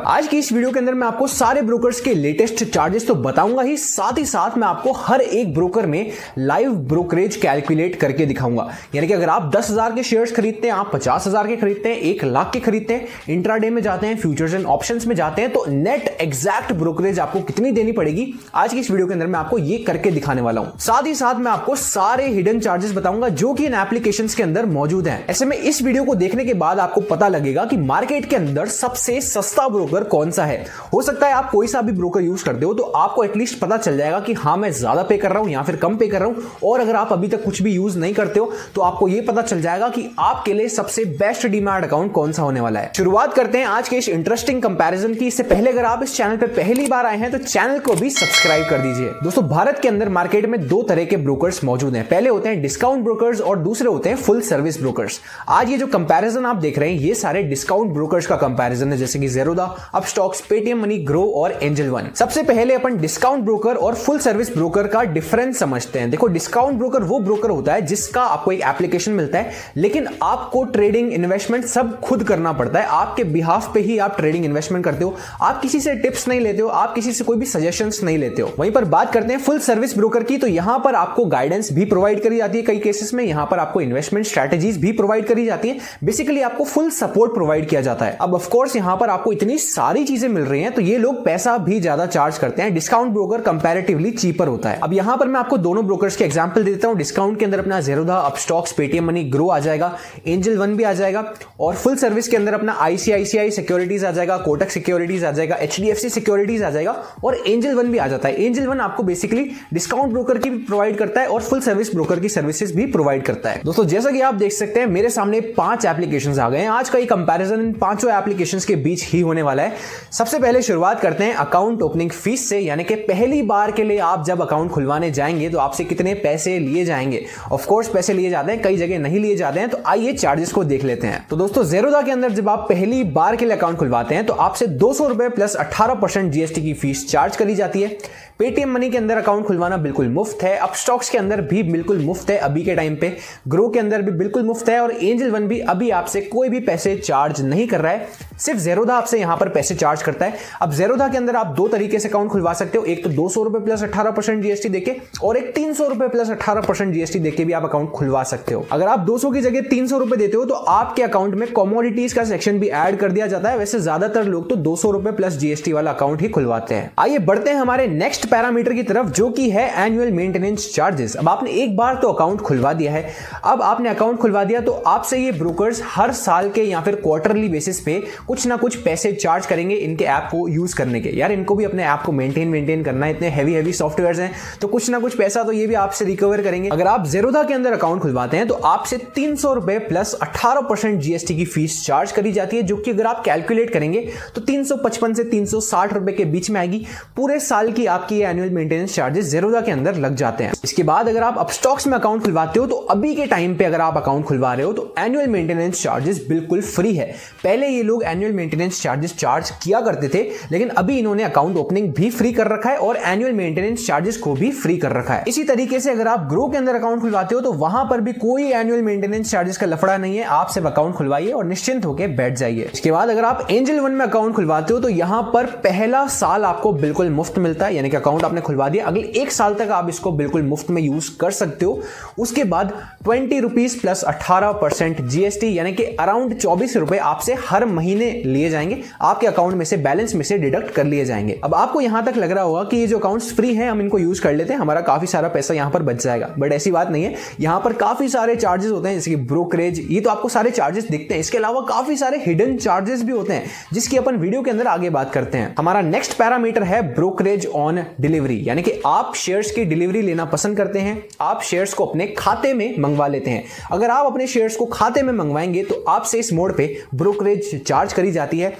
आज की इस वीडियो के अंदर मैं आपको सारे ब्रोकर्स के लेटेस्ट चार्जेस तो बताऊंगा ही साथ मैं आपको हर एक ब्रोकर में लाइव ब्रोकरेज कैलकुलेट करके दिखाऊंगा। यानी कि अगर आप 10,000 के शेयर्स खरीदते हैं, आप 50,000 के खरीदते हैं, 1 लाख के खरीदते हैं, इंट्राडे में जाते हैं, फ्यूचर्स एंड ऑप्शंस में जाते हैं, तो नेट एग्जैक्ट ब्रोकरेज आपको कितनी देनी पड़ेगी आज की इस वीडियो के अंदर मैं आपको ये करके दिखाने वाला हूं। साथ ही साथ मैं आपको सारे हिडन चार्जेस बताऊंगा जो कि इन एप्लीकेशंस के अंदर मौजूद हैं। ऐसे में इस वीडियो को देखने के बाद आपको पता लगेगा कि मार्केट के अंदर सबसे सस्ता ब्रोकर कौन सा है। हो सकता है आप कोई सा भी ब्रोकर यूज करते हो तो आपको एटलीस्ट पता चल जाएगा कि हाँ मैं ज्यादा पे कर रहा हूं या फिर कम पे कर रहा हूं। और अगर आप अभी तक कुछ भी यूज नहीं करते हो तो आपको यह पता चल जाएगा कि आपके लिए सबसे बेस्ट डीमैट अकाउंट कौन सा होने वाला है। शुरुआत करते हैं आज के इस इंटरेस्टिंग कंपैरिजन की। इससे पहले अगर आप इस चैनल पे पहली बार आए हैं तो चैनल को भी सब्सक्राइब कर दीजिए। दोस्तों, भारत के अंदर मार्केट में दो तरह के ब्रोकर्स मौजूद हैं। पहले होते हैं डिस्काउंट ब्रोकर्स और दूसरे होते हैं फुल सर्विस ब्रोकर्स। आज ये जो कंपैरिजन आप देख रहे हैं ये सारे डिस्काउंट ब्रोकर्स का कंपैरिजन है, जैसे कि Zerodha, Upstox, Paytm Money, grow और एंजल वन। सबसे पहले अपन डिस्काउंट ब्रोकर और फुल सर्विस ब्रोकर का डिफरेंस समझते हैं। देखो, डिस्काउंट ब्रोकर वो ब्रोकर होता है जिसका आपको एक एप्लीकेशन मिलता है, लेकिन आपको ट्रेडिंग, इन्वेस्टमेंट सब खुद करना पड़ता है। आपके बिहाफ पे ही आप ट्रेडिंग, इन्वेस्टमेंट करते हो। आप किसी से टिप्स नहीं लेते हो, आप किसी से कोई भी सजेशंस नहीं लेते हो। वहीं पर बात करते हैं फुल सर्विस ब्रोकर की, तो यहां पर आपको गाइडेंस भी प्रोवाइड करी जाती है। कई केसेस में यहां पर आपको इन्वेस्टमेंट स्ट्रेटजीज भी प्रोवाइड करी जाती है। बेसिकली आपको फुल सपोर्ट प्रोवाइड किया जाता है। अब ऑफ कोर्स यहां पर आपको इतनी सारी चीजें मिल रही हैं तो ये लोग पैसा भी ज्यादा चार्ज करते हैं। डिस्काउंट ब्रोकर कंपैरेटिवली चीपर होता है। अब यहां पर मैं आपको दोनों ब्रोकर्स के एग्जांपल देता हूं। डिस्काउंट के अंदर अपना Zerodha, Upstox, Paytm Money, Groww आ जाएगा, एंजल वन भी आ जाएगा, और फुल सर्विस के अंदर अपना आईसीआईसीआई सिक्योरिटीज आ जाएगा, कोटक सिक्योरिटीज आ जाएगा, एचडीएफसी सिक्योरिटीज आ जाएगा और एंजल वन भी आ जाता है। एंजल वन आपको बेसिकली डिस्काउंट ब्रोकर की भी प्रोवाइड करता है और फुल सर्विस ब्रोकर की सर्विसेज भी प्रोवाइड करता है। दोस्तों, जैसा कि आप देख सकते हैं मेरे सामने 5 एप्लीकेशंस आ गए हैं। आज का ये कंपैरिजन इन पांचों एप्लीकेशंस के बीच ही होने वाला है। सबसे पहले शुरुआत करते हैं अकाउंट ओपनिंग फीस से, यानी कि पहली बार के लिए आप जब अकाउंट खुलवाने जाएंगे तो आपसे कितने पैसे लिए जाएंगे। ऑफ कोर्स पैसे लिए जाते हैं, कई जगह नहीं लिए जाते हैं, तो आइए चार्जेस को देख लेते हैं। तो दोस्तों, ज़ेरोधा के अंदर जब आप पहली बार के लिए अकाउंट खुलवाते हैं तो आपसे 200 रुपए प्लस 18% जीएसटी की फीस चार्ज करी जाती है। पेटीएम मनी के अंदर अकाउंट खुलवाना बिल्कुल मुफ्त है, अपस्टॉक्स के अंदर भी बिल्कुल मुफ्त है अभी के टाइम पे, ग्रो के अंदर भी बिल्कुल मुफ्त है और एंजल वन भी अभी आपसे कोई भी पैसे चार्ज नहीं कर रहा है। सिर्फ ज़ेरोधा आपसे यहां पर पैसे चार्ज करता है। अब ज़ेरोधा के अंदर आप दो तरीके से अकाउंट खुलवा सकते हो, एक तो 200 रुपए प्लस 18% जीएसटी देके और एक 300 रुपए प्लस 18% जीएसटी देके भी आप अकाउंट खुलवा सकते हो। अगर आप 200 की जगह 300 रुपए देते हो तो आपके अकाउंट में कमोडिटीज का सेक्शन भी ऐड कर दिया जाता है। वैसे ज्यादातर लोग तो 200 रुपए प्लस जीएसटी वाला अकाउंट ही खुलवाते हैं। आइए बढ़ते हैं हमारे नेक्स्ट पैरामीटर की तरफ, जो कि है एनुअल मेंटेनेंस चार्जेस। अब आपने एक बार तो अकाउंट खुलवा दिया है, अब आपने अकाउंट खुलवा दिया तो आपसे ये ब्रोकर्स हर साल के या फिर क्वार्टरली बेसिस पे कुछ ना कुछ पैसे चार्ज करेंगे इनके ऐप को यूज करने के। यार, इनको भी अपने ऐप को मेंटेन करना है, इतने हैवी सॉफ्टवेयर्स हैं तो कुछ ना कुछ पैसा तो ये भी आपसे रिकवर करेंगे। अगर आप ज़ेरोधा के अंदर अकाउंट खुलवाते हैं तो आपसे 300 रुपए प्लस 18% जीएसटी की फीस चार्ज करी जाती है, जो कि अगर आप कैलकुलेट करेंगे तो 355 से 360 रुपए के बीच में आएगी। पूरे साल की आपकी एनुअल मेंटेनेंस चार्जेस ज़ेरोधा के अंदर लग जाते हैं। इसके बाद अगर आप अपस्टॉक्स में अकाउंट खुलवाते हो तो अभी के टाइम पे अगर आप अकाउंट खुलवा रहे हो तो एनुअल मेंटेनेंस चार्जेस बिल्कुल फ्री है। पहले ये लोग एनुअल मेंटेनेंस चार्जेस चार्ज किया करते थे, लेकिन अभी इन्होंने अकाउंट ओपनिंग भी फ्री कर रखा है और एनुअल मेंटेनेंस चार्जेस को भी फ्री कर रखा है। इसी तरीके से अगर आप ग्रो के अंदर अकाउंट खुलवाते हो तो वहां पर भी कोई एनुअल मेंटेनेंस चार्जेस का लफड़ा नहीं है। आप सिर्फ अकाउंट खुलवाइए और निश्चिंत होकर बैठ जाइए। इसके बाद अगर आप एंजल वन में अकाउंट खुलवाते हो तो यहां पर पहला साल आपको बिल्कुल मुफ्त मिलता है, यानी कि अकाउंट आपने खुलवा दिया, अगले 1 साल तक आप इसको बिल्कुल मुफ्त में यूज कर सकते हो। उसके बाद 20 रुपीज प्लस 18% जीएसटी, यानी कि अराउंड 24 रुपए आपसे हर महीने लिए जाएंगे, आपके अकाउंट में से बैलेंस में से डिडक्ट कर लिए जाएंगे। अब आपको यहां तक लग रहा होगा कि ये जो अकाउंट्स फ्री हैं हम इनको यूज कर लेते हैं, हमारा काफी सारा पैसा यहां पर बच जाएगा, बट ऐसी बात नहीं है। यहां पर काफी सारे चार्जेस होते हैं, जैसे कि ब्रोकरेज, ये तो आपको सारे चार्जेस दिखते हैं। इसके अलावा काफी सारे हिडन चार्जेस भी होते हैं जिसकी अपन वीडियो के अंदर आगे बात करते हैं। हमारा नेक्स्ट पैरामीटर है ब्रोकरेज ऑन डिलीवरी, यानी कि आप शेयर्स की डिलीवरी लेना पसंद करते हैं, आप शेयर्स को अपने खाते में मंगवा लेते हैं। अगर आप अपने शेयर्स को खाते में मंगवाएंगे तो आपसे इस मोड पे ब्रोकरेज चार्ज करी जाती है।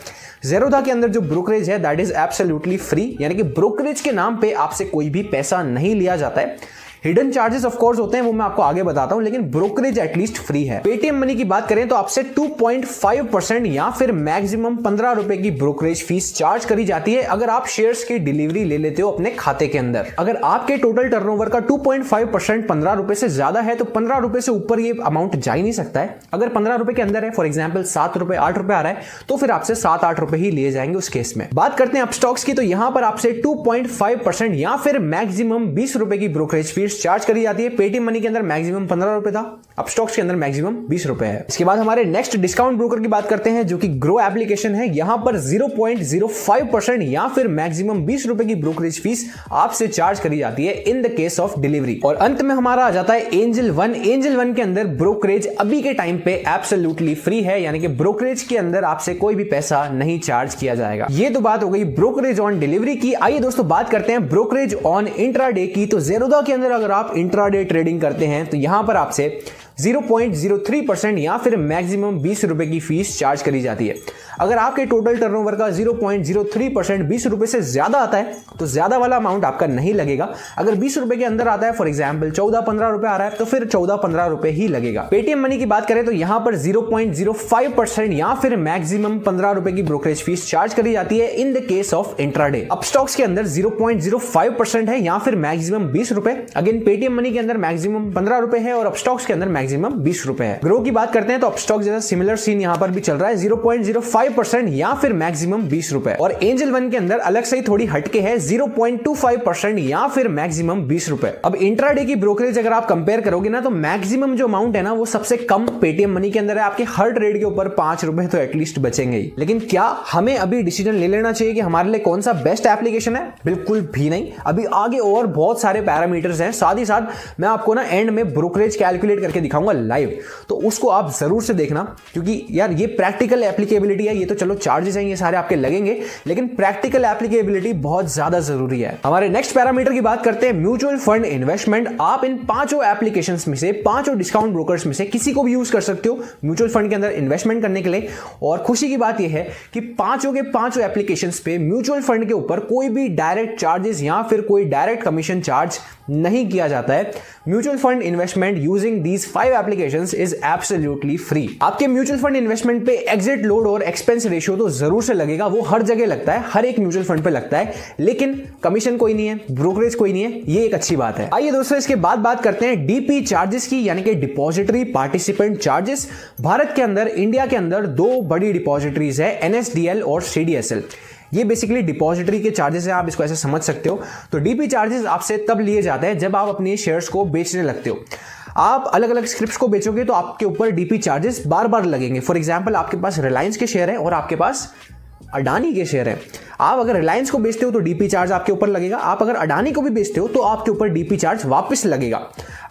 ज़ेरोधा के अंदर जो ब्रोकरेज है दैट इज एब्सोल्युटली फ्री, यानी कि ब्रोकरेज के नाम पे आपसे कोई भी पैसा नहीं लिया जाता है। हिडन चार्जेस ऑफ कोर्स होते हैं, वो मैं आपको आगे बताता हूं, लेकिन ब्रोकरेज एटलीस्ट फ्री है। पेटीएम मनी की बात करें तो आपसे 2.5% या फिर मैक्सिमम 15 रुपए की ब्रोकरेज फीस चार्ज करी जाती है अगर आप शेयर्स की डिलीवरी ले लेते हो अपने खाते के अंदर। अगर आपके टोटल टर्नओवर का 2.5% 15 रुपए से ज्यादा है तो 15 रुपए से ऊपर ये अमाउंट जा ही नहीं सकता है। अगर 15 रुपए के अंदर है, फॉर एग्जांपल 7 रुपए 8 रुपए आ रहा है, तो फिर आपसे 7-8 रुपए ही लिए जाएंगे उस केस में। बात करते हैं अपस्टॉक्स की, तो यहां पर आपसे 2.5% या फिर मैक्सिमम 20 रुपए की ब्रोकरेज फीस चार्ज करी जाती है। पेटीएम मनी के अंदर मैक्सिमम 15 रुपए था, अपस्टॉक्स के अंदर मैक्सिमम 20 रुपए है। इसके बाद हमारे नेक्स्ट डिस्काउंट ब्रोकर की बात करते हैं जो कि ग्रो एप्लीकेशन है। यहां पर 0.05% या फिर मैक्सिमम 20 रुपए की ब्रोकरेज फीस आपसे चार्ज करी जाती है in the case of delivery. और अंत में हमारा आ जाता है एंजल वन। एंजल वन के अंदर ब्रोकरेज अभी के टाइम पे एब्सोल्युटली फ्री है, यानी कि ब्रोकरेज के अंदर आपसे कोई भी पैसा नहीं चार्ज किया जाएगा। ये तो बात हो गई ब्रोकरेज ऑन डिलीवरी की। आइए दोस्तों बात करते हैं ब्रोकरेज ऑन इंट्राडे की। तो ज़ेरोधा के अंदर अगर आप इंट्राडे ट्रेडिंग करते हैं तो यहां पर आपसे 0.03% या फिर मैक्सिमम 20 रुपए की फीस चार्ज करी जाती है। अगर आपके टोटल टर्नओवर का 0.03% 20 रुपए से ज्यादा आता है तो ज्यादा वाला अमाउंट आपका नहीं लगेगा। अगर 20 रुपए के अंदर आता है, फॉर एग्जांपल 14-15 रुपए आ रहा है, तो फिर 14-15 रुपए ही लगेगा। पेटीएम मनी की बात करें तो यहां पर 0.05% या फिर मैक्सिमम 15 रुपए की ब्रोकरेज फीस चार्ज करी जाती है in the case of intraday. Upstox के अंदर 0.05% है या फिर मैक्सिमम 20 रुपए। अगेन पेटीएम मनी के अंदर मैक्सिमम 15 रुपए है और अपस्टॉक्स के अंदर मैक्सिमम 20 रुपए है। ग्रो की बात करते हैं तो अपस्टॉक जैसा सिमिलर सीन यहां पर भी चल रहा है, 0.05% या फिर मैक्सिमम 20 रुपए। और एंजल वन के अंदर अलग से ही थोड़ी हटके है, 0.25% या फिर मैक्सिमम 20 रुपए। अब इंट्राडे की ब्रोकरेज अगर आप कंपेयर करोगे ना तो मैक्सिमम जो अमाउंट है ना वो सबसे कम पेटीएम मनी के अंदर है। आपके हर ट्रेड के ऊपर 5 रुपए तो एटलीस्ट बचेंगे ही। लेकिन क्या हमें अभी डिसीजन ले लेना चाहिए कि हमारे लिए कौन सा बेस्ट एप्लीकेशन है? बिल्कुल भी नहीं। अभी आगे और बहुत सारे पैरामीटर्स हैं, साथ ही साथ मैं आपको ना एंड में ब्रोकरेज कैलकुलेट करके दिखाऊंगा लाइव, तो उसको आप जरूर से देखना, क्योंकि यार ये प्रैक्टिकल एप्लीकेबिलिटी है। ये तो चलो चार्जेस हैं ये सारे आपके लगेंगे, लेकिन प्रैक्टिकल एप्लीकेबिलिटी बहुत ज्यादा जरूरी है। हमारे नेक्स्ट पैरामीटर की बात करते हैं म्यूचुअल फंड इन्वेस्टमेंट। आप इन पांचों एप्लीकेशंस में से, पांचों डिस्काउंट ब्रोकर्स में से किसी को भी यूज कर सकते हो म्यूचुअल फंड के अंदर इन्वेस्टमेंट करने के लिए। और खुशी की बात यह है कि पांचों के पांचों एप्लीकेशंस पे म्यूचुअल फंड के ऊपर कोई भी डायरेक्ट चार्जेस या फिर कोई डायरेक्ट कमीशन चार्ज नहीं किया जाता है। Mutual fund investment using these 5 applications is absolutely free. आपके म्यूचुअल फंड इन्वेस्टमेंट पे एग्जिट लोड और एक्सपेंस रेशियो तो जरूर से लगेगा, वो हर जगह लगता है, हर एक म्यूचुअल फंड पे लगता है, लेकिन कमीशन कोई नहीं है, ब्रोकरेज कोई नहीं है। ये एक अच्छी बात है। आइए दोस्तों इसके बाद बात करते हैं डीपी चार्जेस की, यानी कि डिपॉजिटरी पार्टिसिपेंट चार्जेस। भारत के अंदर, इंडिया के अंदर 2 बड़ी डिपॉजिटरीज है, एनएसडीएल और सीडीएसएल। ये बेसिकली डिपॉजिटरी के चार्जेस हैं, आप इसको ऐसे समझ सकते हो। तो डीपी चार्जेस आपसे तब लिए जाते हैं जब आप अपने शेयर्स को बेचने लगते हो। आप अलग अलग स्क्रिप्ट्स को बेचोगे तो आपके ऊपर डीपी चार्जेस बार बार लगेंगे। फॉर एग्जांपल आपके पास रिलायंस के शेयर है और आपके पास अडानी के शेयर है। आप अगर रिलायंस को बेचते हो तो डीपी चार्ज आपके ऊपर लगेगा, आप अगर अडानी को भी बेचते हो तो आपके ऊपर डीपी चार्ज वापस लगेगा।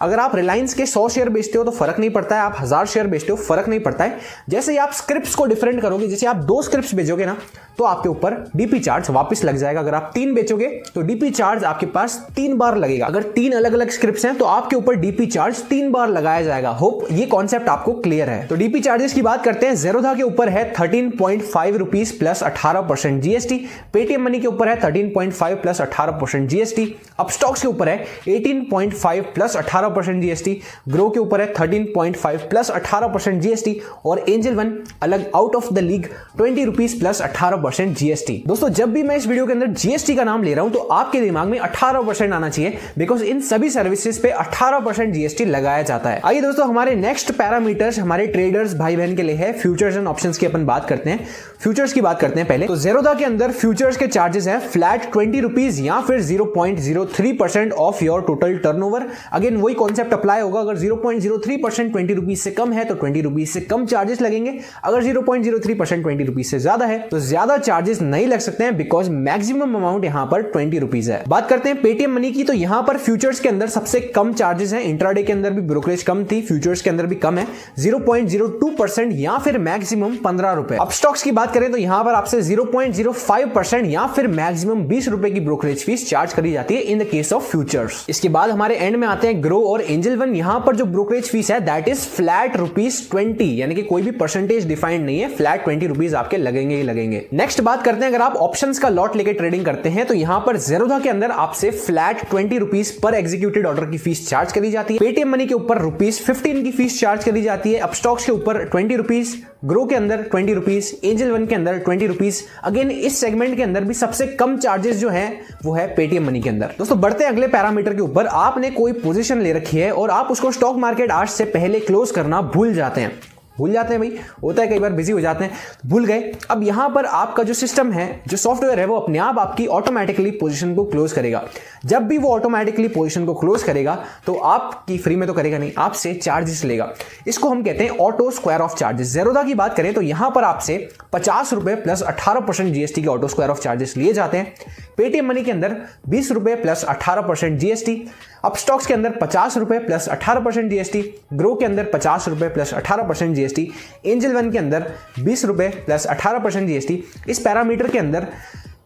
अगर आप रिलायंस के 100 शेयर बेचते हो तो फर्क नहीं पड़ता है, आप 1000 शेयर बेचते हो फर्क नहीं पड़ता है। जैसे ही आप स्क्रिप्ट्स को डिफरेंट करोगे, जैसे आप 2 स्क्रिप्ट्स बेचोगे ना तो आपके ऊपर डीपी चार्ज वापस लग जाएगा। अगर आप 3 बेचोगे तो डीपी चार्ज आपके पास 3 बार लगेगा। अगर 3 अलग अलग स्क्रिप्ट्स हैं तो आपके ऊपर डीपी चार्ज 3 बार लगाया जाएगा। होप ये कॉन्सेप्ट आपको क्लियर है। तो डीपी चार्जेस की बात करते हैं। ज़ेरोधा के ऊपर है 13.5 rupees plus 18% GST. Paytm money के ऊपर है 13.5 प्लस 18% जीएसटी। अपस्टॉक्स के ऊपर है 18.5 प्लस 18% जीएसटी। ग्रो के ऊपर है 13.5 प्लस 18% जीएसटी। और एंजल वन अलग out of the league 20 rupees plus 18% GST. दोस्तों जब भी मैं इस वीडियो के अंदर जीएसटी का नाम ले रहा हूं तो आपके दिमाग में 18% आना चाहिए, बिकॉज इन सभी सर्विसेज पे 18% जीएसटी लगाया जाता है। आइए दोस्तों हमारे नेक्स्ट पैरामीटर्स हमारे ट्रेडर्स भाई बहन के लिए है फ्यूचर्स एंड ऑप्शंस की अपन बात करते हैं। फ्यूचर्स की बात करते हैं पहले। तो ज़ेरोधा के अंदर फ्यूचर्स के चार्जेस हैं फ्लैट 20 रुपीज या फिर 0.03% of your total turnover. Again वही कॉन्सेप्ट अप्लाई होगा। अगर 0.03% 20 रुपीज से कम है तो 20 रुपीज से कम चार्जेस लगेंगे। अगर 0.03% 20 रुपीज से ज्यादा है तो ज्यादा चार्जेस नहीं लग सकते हैं, बिकॉज मैक्सिमम अमाउंट यहां पर 20 रुपीज है। बात करते हैं पेटीएम मनी की। तो यहां पर फ्यूचर्स के अंदर सबसे कम चार्जेस हैं। इंट्राडे के अंदर भी ब्रोकरेज कम थी, फ्यूचर्स के अंदर भी कम है, 0.02% या फिर मैक्सिमम 15 रुपए। अपस्टॉक्स की बात करें तो यहां पर आपसे 0.05% या फिर मैक्सिमम 20 रुपए की ब्रोकरेज फीस चार्ज करी जाती है in the case of futures. इसके बाद हमारे एंड में आते हैं ग्रो और एंजल वन, यहां पर जो ब्रोकरेज फीस है दैट इज फ्लैट ₹20, यानी कि कोई भी परसेंटेज डिफाइंड नहीं है, फ्लैट ₹20 आपके लगेंगे ही लगेंगे। नेक्स्ट बात करते हैं, अगर आप ऑप्शंस का लॉट लेके ट्रेडिंग करते हैं तो यहां पर ज़ेरोधा के अंदर आपसे फ्लैट ₹20 पर एग्जीक्यूटेड ऑर्डर की फीस चार्ज करी जाती है। पेटीएम मनी के ऊपर ₹15 की फीस चार्ज करी जाती है। अपस्टॉक्स के ऊपर ₹20, ग्रो के अंदर ₹20, एंजल वन के अंदर ₹20। अगेन इस सेगमेंट के अंदर भी सबसे कम चार्जेस जो है वो है पेटीएम मनी के अंदर। दोस्तों बढ़ते हैं अगले पैरामीटर के ऊपर। आपने कोई पोजीशन ले रखी है और आप उसको स्टॉक मार्केट आज से पहले क्लोज करना भूल जाते हैं भाई, होता है कई बार बिजी हो जाते हैं, भूल गए। अब यहां पर आपका जो सिस्टम है, जो सॉफ्टवेयर है, वो अपने आप आपकी ऑटोमेटिकली पोजीशन को क्लोज करेगा। जब भी वो ऑटोमेटिकली पोजीशन को क्लोज करेगा तो आपकी फ्री में तो करेगा नहीं, आपसे चार्जेस लेगा। इसको हम कहते हैं auto square of charges. Zerodha की बात करें तो यहां पर आपसे ₹50 प्लस 18% जीएसटी के ऑटो स्क्वायर ऑफ चार्जेस लिए जाते हैं। पेटीएम मनी के अंदर ₹20 प्लस 18% जीएसटी, अपस्टॉक्स के अंदर ₹50 प्लस 18% जीएसटी, ग्रो के अंदर ₹50 प्लस 18% जीएसटी, एंजल वन के अंदर ₹20 प्लस 18% जीएसटी। इस पैरामीटर के अंदर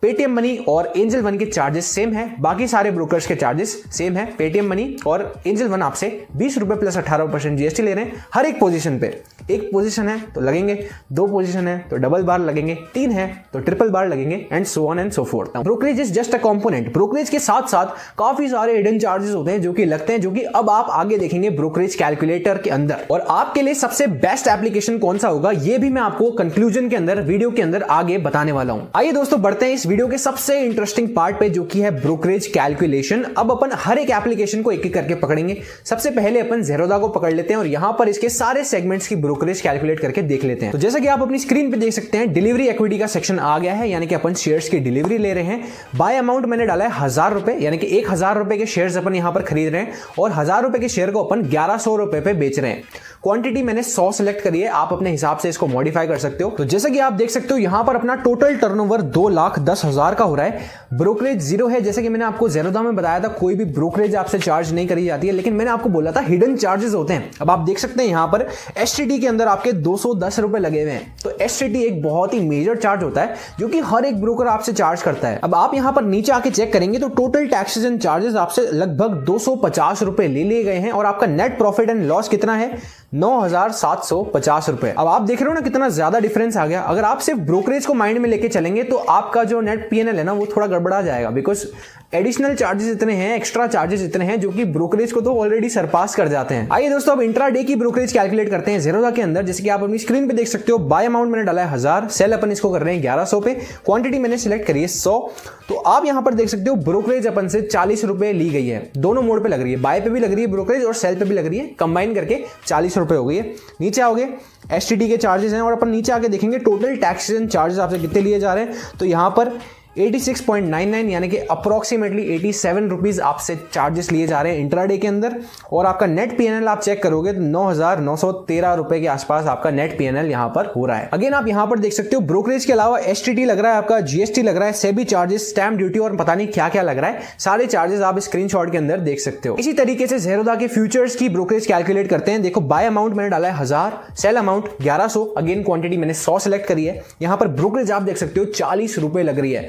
पेटीएम मनी और एंजल वन के चार्जेस सेम है, बाकी सारे ब्रोकर्स के चार्जेस सेम है। पेटीएम मनी और एंजल वन आपसे ₹20 प्लस 18% जीएसटी ले रहे हैं हर एक पोजीशन पे। एक पोजीशन है तो लगेंगे, 2 पोजीशन है तो डबल बार लगेंगे, 3 है तो ट्रिपल बार लगेंगे, and so on and so fourth. Brokerage is just a component. Brokerage के साथ साथ काफी सारे हिडन चार्जेस होते हैं जो कि लगते हैं, जो कि अब आप आगे देखेंगे ब्रोकरेज कैलकुलेटर के अंदर। और आपके लिए सबसे बेस्ट एप्लीकेशन कौन सा होगा ये भी मैं आपको कंक्लूजन के अंदर, वीडियो के अंदर आगे बताने वाला हूं। आइए दोस्तों बढ़ते हैं इस वीडियो के सबसे इंटरेस्टिंग पार्ट पे, जो कि है ब्रोकरेज कैलकुलेशन। अब अपन हर एक एप्लीकेशन को एक एक करके पकड़ेंगे। सबसे पहले अपन ज़ेरोधा को पकड़ लेते हैं और यहां पर इसके सारे सेगमेंट्स की ब्रोकरेज कैलकुलेट करके देख लेते हैं। तो जैसा कि आप अपनी स्क्रीन पे देख सकते हैं, डिलीवरी इक्विटी का सेक्शन आ गया है, यानी कि अपन शेयर्स की डिलीवरी ले रहे हैं। बाय अमाउंट मैंने डाला है ₹1000, यानी कि ₹1000 के शेयर्स अपन यहां पर खरीद रहे हैं और ₹1000 के शेयर को अपन ₹1100 पे बेच रहे हैं। क्वांटिटी मैंने 100 सिलेक्ट करी है, आप अपने हिसाब से इसको मॉडिफाई कर सकते हो। तो जैसा कि आप देख सकते हो यहां पर अपना टोटल टर्नओवर 2,10,000 का हो रहा है। ब्रोकरेज 0 है, जैसे कि मैंने आपको ज़ेरोधा में बताया था, कोई भी ब्रोकरेज आपसे चार्ज नहीं करी जाती है, लेकिन मैंने आपको बोला था हिडन चार्जेस होते हैं। अब आप देख सकते हैं यहां पर एसटीटी के अंदर आपके ₹210 लगे हुए हैं। तो एसटीटी एक बहुत ही मेजर चार्ज होता है जो कि हर एक ब्रोकर आपसे चार्ज करता है। अब आप यहां पर नीचे आके चेक करेंगे तो टोटल टैक्सेस एंड चार्जेस आपसे लगभग ₹250 ले लिए गए हैं और आपका नेट प्रॉफिट एंड लॉस कितना है? ₹9,750। अब आप देख रहे हो ना कितना ज्यादा डिफरेंस आ गया। अगर आप सिर्फ ब्रोकरेज को माइंड में लेके चलेंगे तो आपका जो नेट पीएनएल है ना वो थोड़ा गड़बड़ा जाएगा, बिकॉज एडिशनल चार्जेस इतने हैं, एक्स्ट्रा चार्जेस इतने हैं जो कि ब्रोकरेज को तो ऑलरेडी सरपास कर जाते हैं। आइए दोस्तों अब इंट्राडे की ब्रोकरेज कैलकुलेट करते हैं ज़ेरोधा के अंदर। जैसे कि आप अपनी स्क्रीन पे देख सकते हो, बाय अमाउंट मैंने डाला है 1000, सेल अपन इसको कर रहे हैं 1100 पे, क्वांटिटी मैंने सिलेक्ट करी है 100। तो आप यहां पर देख सकते हो ब्रोकरेज अपन से ₹40 ली गई है, दोनों मोड पे लग रही है, बाय पे भी लग रही है ब्रोकरेज और सेल पे भी लग रही है, कंबाइन करके ₹40 हो गई है। नीचे आओगे एसटीटी के चार्जेस हैं और अपन नीचे आके देखेंगे टोटल टैक्सेस एंड चार्जेस आपसे कितने लिए जा रहे हैं। तो यहां पर 86.99 यानी कि अप्रोक्सीमेटली ₹87 आपसे चार्जेस लिए जा रहे हैं इंट्राडे के अंदर। और आपका नेट पीएनएल आप चेक करोगे तो ₹9,913 के आसपास आपका नेट पीएनएल यहां पर हो रहा है। अगेन आप यहां पर देख सकते हो ब्रोकरेज के अलावा एसटीटी लग रहा है, आपका जीएसटी लग रहा है, सेबी चार्जेस, स्टैम्प ड्यूटी और पता नहीं क्या क्या लग रहा है। सारे चार्जेस आप स्क्रीनशॉट के अंदर देख सकते हो। इसी तरीके से ज़ेरोधा के फ्यूचर्स की ब्रोकरेज कैलकुलेट करते हैं। देखो बाय अमाउंट मैंने डाला है 1000, सेल अमाउंट 1100, अगेन क्वांटिटी मैंने 100 सिलेक्ट करी है। यहां पर ब्रोकरेज आप देख सकते हो ₹40 लग रही है,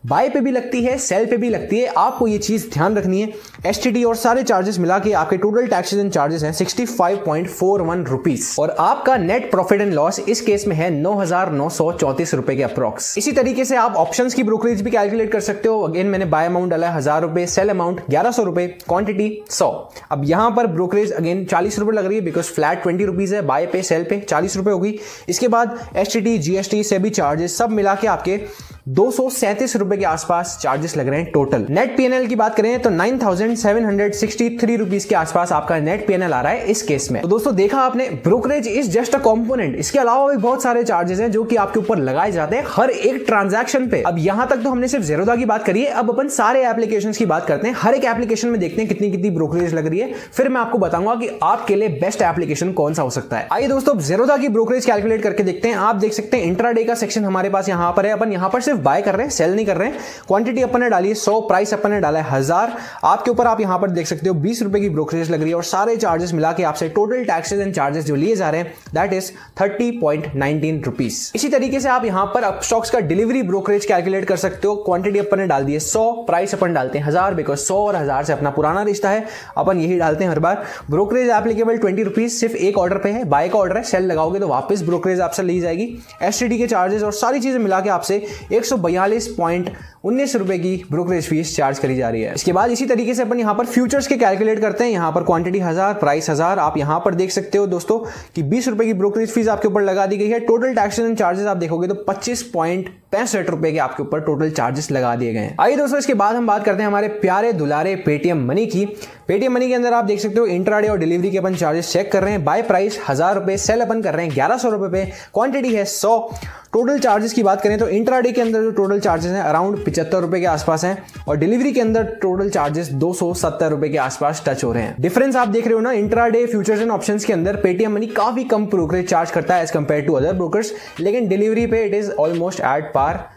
बाय पे भी लगती है, सेल पे भी लगती है। आपको ये चीज ध्यान रखनी है। एसटीटी और सारे चार्जेस मिला के आपके टोटल टैक्सेस एंड चार्जेस हैं ₹65.41 और आपका नेट प्रॉफिट एंड लॉस इस केस में है ₹9,934 के अप्रॉक्स। इसी तरीके से आप ऑप्शंस की ब्रोकरेज भी कैलकुलेट कर सकते हो। अगेन मैंने बाय अमाउंट डाला है ₹1000, सेल अमाउंट ₹1100, क्वांटिटी 100। अब यहां पर ब्रोकरेज अगेन ₹40 लग रही है बिकॉज फ्लैट ₹20 है, बाय पे सेल पे ₹40 होगी। इसके बाद एसटीटी, जीएसटी, सेबी चार्जेस सब मिला के आपके ₹237 के आसपास चार्जेस लग रहे हैं टोटल। नेट पीएनएल की बात करें तो ₹9,763 के आसपास आपका नेट पीएनएल आ रहा है इस केस में। तो दोस्तों देखा आपने, brokerage is just a component. इसके अलावा भी बहुत सारे चार्जेस हैं जो कि आपके ऊपर लगाए जाते हैं हर एक ट्रांजैक्शन पे। अब यहां तक तो हमने सिर्फ ज़ेरोधा की बात करी है, अब अपन सारे एप्लीकेशंस की बात करते हैं। हर एक एप्लीकेशन में देखते हैं कितनी कितनी ब्रोकरेज लग रही है, फिर मैं आपको बताऊंगा कि आपके लिए बेस्ट एप्लीकेशन कौन सा हो सकता है। आइए दोस्तों ज़ेरोधा की ब्रोकरेज कैलकुलेट करके देखते हैं। आप देख सकते हैं इंट्राडे का सेक्शन हमारे पास यहां पर है। अपन यहां पर सिर्फ बाय कर रहे हैं, सेल नहीं कर रहे हैं। क्वांटिटी अपन ने डाली है 100, प्राइस अपन ने डाला है 1000। आपके ऊपर आप यहां पर देख सकते हो 20 रुपए की ब्रोकरेज लग रही है और सारे चार्जेस मिला के आपसे टोटल टैक्सेस एंड चार्जेस जो लिए जा रहे हैं दैट इज 30.19 रुपीज। इसी तरीके से आप यहां पर अपस्टॉक्स का डिलीवरी ब्रोकरेज कैलकुलेट कर सकते हो। क्वांटिटी अपन ने डाल दी है 100, प्राइस अपन डालते हैं 1000 बिकॉज 100 और 1000 से अपना पुराना रिश्ता है, अपन यही डालते हैं हर बार। ब्रोकरेज एप्लीकेबल 20 रुपीज सिर्फ एक ऑर्डर पे है, बाय का ऑर्डर है, सेल लगाओगे तो वापस ब्रोकरेज आपसे ली जाएगी। एसटीडी के चार्जेस और सारी चीजें मिला के आपसे 142.19 रुपए की ब्रोकरेज फीस चार्ज करी जा रही है। इसके बाद इसी तरीके से अपन यहां पर फ्यूचर्स के कैलकुलेट करते हैं। यहां पर क्वांटिटी 1000, प्राइस 1000। आप यहां पर देख सकते हो दोस्तों कि 20 रुपए की ब्रोकरेज फीस आपके ऊपर लगा दी गई है। टोटल टैक्सेस एंड चार्जेस आप देखोगे तो 25.65 रुपए के आपके ऊपर टोटल चार्जेस लगा दिए गए हैं। आइए दोस्तों इसके बाद हम बात करते हैं हमारे प्यारे दुलारे पेटीएम मनी की। पेटीएम मनी के अंदर आप देख सकते हो इंट्राडे और डिलीवरी के अपन चार्जेस चेक कर रहे हैं। बाय प्राइस 1000 रुपए, सेल अपन कर रहे हैं 1100 रुपए पे, क्वांटिटी है 100। टोटल चार्जेस की बात करें तो इंट्राडे के अंदर जो टोटल चार्जेस हैं अराउंड 75 रुपए के आसपास हैं और डिलीवरी के अंदर टोटल चार्जेस 270 रुपए के आसपास टच हो रहे हैं। डिफरेंस आप देख रहे हो ना, इंट्राडे फ्यूचर्स एंड ऑप्शंस के अंदर पेटीएम मनी काफी कम ब्रोकरेज चार्ज करता है as compare to other brokers, लेकिन डिलीवरी पे it is almost at par.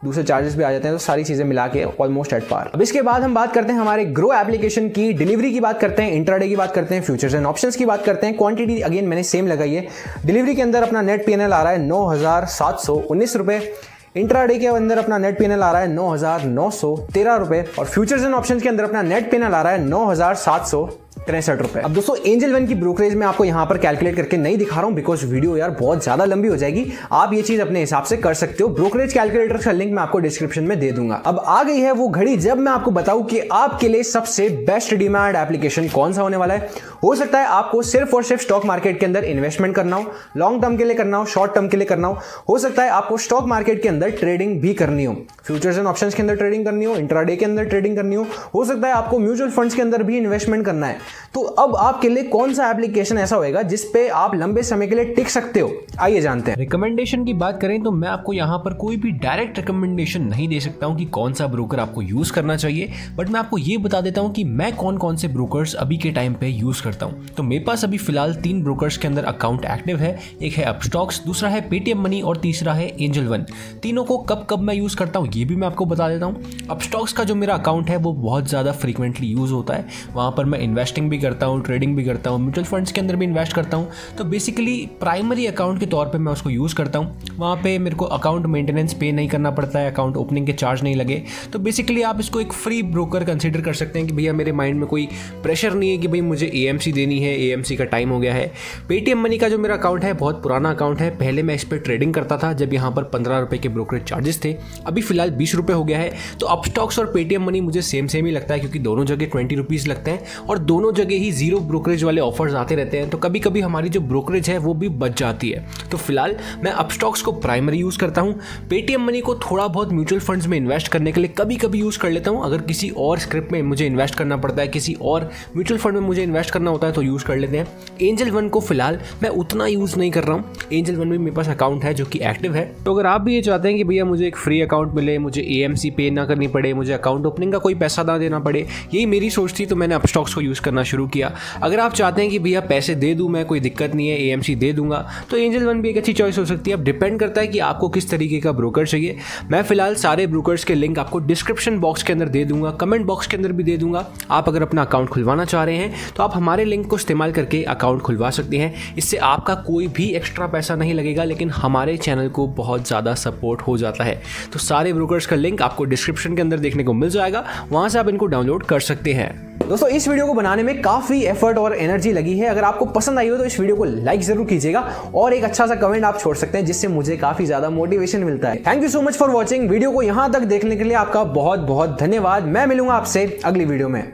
दूसरे चार्जेस भी आ जाते हैं तो सारी चीजें मिला के ऑलमोस्ट एट पार। अब इसके बाद हम बात करते हैं हमारे ग्रो एप्लीकेशन की। डिलीवरी की बात करते हैं, इंट्राडे की बात करते हैं, फ्यूचर्स एंड ऑप्शंस की बात करते हैं। क्वांटिटी अगेन मैंने सेम लगाई है। डिलीवरी के अंदर अपना नेट पीएनएल आ रहा है 9719 रुपए। इंट्राडे के अंदर अपना नेट पीएनएल आ रहा है 9913 रुपए और फ्यूचर्स एंड ऑप्शंस के अंदर अपना नेट पीएनएल आ रहा है 9763 रुपए। अब दोस्तों एंजल वन की ब्रोकरेज में आपको यहां पर कैलकुलेट करके नहीं दिखा रहा हूं बिकॉज वीडियो यार बहुत ज्यादा लंबी हो जाएगी। आप ये चीज अपने हिसाब से कर सकते हो। ब्रोकरेज कैलकुलेटर का लिंक मैं आपको डिस्क्रिप्शन में दे दूंगा। अब आ गई है वो घड़ी जब मैं आपको बताऊं कि आपके लिए सबसे बेस्ट डीमैट एप्लीकेशन कौन सा होने वाला है। हो सकता है आपको सिर्फ और सिर्फ स्टॉक मार्केट के अंदर इन्वेस्टमेंट करना हो, लॉन्ग टर्म के लिए करना हो, शॉर्ट टर्म के लिए करना हो सकता है आपको स्टॉक मार्केट के अंदर ट्रेडिंग भी करनी हो, फ्यूचर्स एंड ऑप्शंस के अंदर ट्रेडिंग करनी हो, इंट्राडे के अंदर ट्रेडिंग करनी हो सकता है आपको म्यूचुअल फंड्स के अंदर भी इन्वेस्टमेंट करना है। तो अब आपके लिए कौन सा एप्लीकेशन ऐसा होएगा जिस पे आप लंबे समय के लिए टिक सकते हो, आइए जानते हैं। रिकमेंडेशन की बात करें तो मैं आपको यहाँ पर कोई भी डायरेक्ट रिकमेंडेशन नहीं दे सकता हूँ कि कौन सा ब्रोकर आपको यूज करना चाहिए, बट मैं आपको ये बता देता हूँ कि मैं कौन कौन से ब्रोकर्स अभी के टाइम पे यूज करता हूँ। तो मेरे पास अभी फिलहाल 3 ब्रोकर्स के अंदर अकाउंट एक्टिव है। एक है अपस्टॉक्स, दूसरा है पेटीएम मनी और तीसरा है एंजल वन। तीनों को कब कब मैं यूज करता हूँ ये भी मैं आपको बता देता हूँ। अपस्टॉक्स का जो मेरा अकाउंट है वो बहुत ज्यादा फ्रीक्वेंटली यूज होता है। वहां पर मैं इन्वेस्टिंग भी करता हूँ, ट्रेडिंग भी करता हूँ, म्यूचुअल फंड्स के अंदर भी इन्वेस्ट करता हूँ। तो बेसिकली प्राइमरी अकाउंट के तौर पे मैं उसको यूज़ करता हूँ। वहाँ पे मेरे को अकाउंट मेंटेनेंस पे नहीं करना पड़ता है, अकाउंट ओपनिंग के चार्ज नहीं लगे। तो बेसिकली आप इसको एक फ्री ब्रोकर कंसीडर कर सकते हैं कि भैया मेरे माइंड में कोई प्रेशर नहीं है कि भाई मुझे एएमसी देनी है, एएमसी का टाइम हो गया है। पेटीएम मनी का जो मेरा अकाउंट है बहुत पुराना अकाउंट है। पहले मैं इस पर ट्रेडिंग करता था जब यहाँ पर 15 रुपये के ब्रोकरेज चार्जेस थे, अभी फिलहाल 20 रुपये हो गया है। तो अपस्टॉक्स और पेटीएम मनी मुझे सेम ही लगता है क्योंकि दोनों जगह 20 रुपीज़ लगते हैं और दोनों जगह ही जीरो ब्रोकरेज वाले ऑफर्स आते रहते हैं। तो कभी कभी हमारी जो ब्रोकरेज है वो भी बच जाती है। तो फिलहाल मैं अपस्टॉक्स को प्राइमरी यूज करता हूँ। पेटीएम मनी को थोड़ा बहुत म्यूचुअल फंड्स में इन्वेस्ट करने के लिए कभी कभी यूज कर लेता हूँ। अगर किसी और स्क्रिप्ट में मुझे इन्वेस्ट करना पड़ता है, किसी और म्यूचुअल फंड में मुझे इन्वेस्ट करना होता है तो यूज कर लेते हैं। एंजल वन को फिलहाल मैं उतना यूज नहीं कर रहा हूँ। एंजल वन में मेरे पास अकाउंट है जो कि एक्टिव है। तो अगर आप भी ये चाहते हैं कि भैया मुझे एक फ्री अकाउंट मिले, मुझे एएमसी पे ना करनी पड़े, मुझे अकाउंट ओपनिंग का कोई पैसा ना देना पड़े, यही मेरी सोच थी, तो मैंने अपस्टॉक्स को यूज करना शुरू किया। अगर आप चाहते हैं कि भैया पैसे दे दूं मैं, कोई दिक्कत नहीं है, एएमसी दे दूंगा, तो एंजल वन भी एक अच्छी चॉइस हो सकती है। अब डिपेंड करता है कि आपको किस तरीके का ब्रोकर चाहिए। मैं फिलहाल सारे ब्रोकर्स के लिंक आपको डिस्क्रिप्शन बॉक्स के अंदर दे दूंगा, कमेंट बॉक्स के अंदर भी दे दूंगा। आप अगर अपना अकाउंट खुलवाना चाह रहे हैं तो आप हमारे लिंक को इस्तेमाल करके अकाउंट खुलवा सकते हैं। इससे आपका कोई भी एक्स्ट्रा पैसा नहीं लगेगा, लेकिन हमारे चैनल को बहुत ज़्यादा सपोर्ट हो जाता है। तो सारे ब्रोकर्स का लिंक आपको डिस्क्रिप्शन के अंदर देखने को मिल जाएगा, वहां से आप इनको डाउनलोड कर सकते हैं। दोस्तों इस वीडियो को बनाने में काफी एफर्ट और एनर्जी लगी है। अगर आपको पसंद आई हो तो इस वीडियो को लाइक जरूर कीजिएगा और एक अच्छा सा कमेंट आप छोड़ सकते हैं जिससे मुझे काफी ज्यादा मोटिवेशन मिलता है। Thank you so much for watching. Video को यहां तक देखने के लिए आपका बहुत बहुत धन्यवाद। मैं मिलूंगा आपसे अगली वीडियो में।